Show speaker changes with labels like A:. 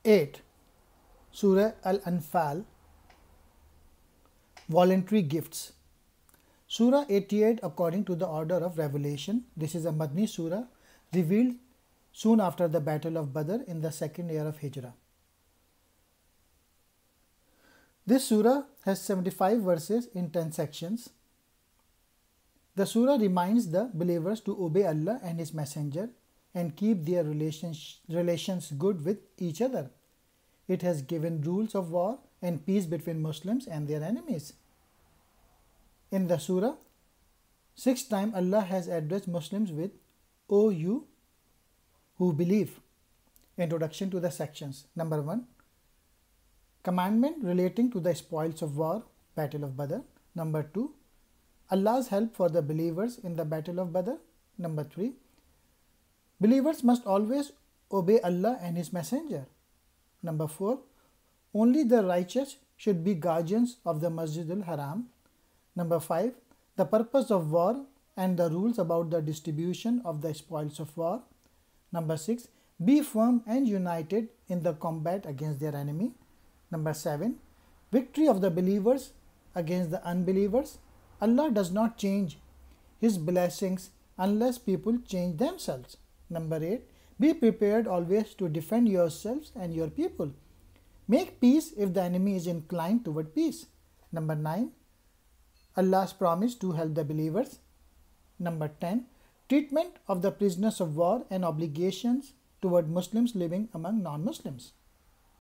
A: 8. Surah Al-Anfal Voluntary Gifts. Surah 88 according to the order of revelation. This is a Madani Surah revealed soon after the Battle of Badr in the second year of Hijrah. This surah has 75 verses in 10 sections. The surah reminds the believers to obey Allah and His Messenger and keep their relations good with each other. It has given rules of war and peace between Muslims and their enemies. In the surah, 6 times Allah has addressed Muslims with, O you who believe. Introduction to the sections. Number 1. Commandment relating to the spoils of war, Battle of Badr. Number 2. Allah's help for the believers in the Battle of Badr. Number 3. Believers must always obey Allah and His Messenger. Number 4. Only the righteous should be guardians of the Masjid al-Haram. Number 5. The purpose of war and the rules about the distribution of the spoils of war. Number 6. Be firm and united in the combat against their enemy. Number 7. Victory of the believers against the unbelievers. Allah does not change His blessings unless people change themselves. Number 8. Be prepared always to defend yourselves and your people. Make peace if the enemy is inclined toward peace. Number 9. Allah's promise to help the believers. Number 10. Treatment of the prisoners of war and obligations toward Muslims living among non-Muslims.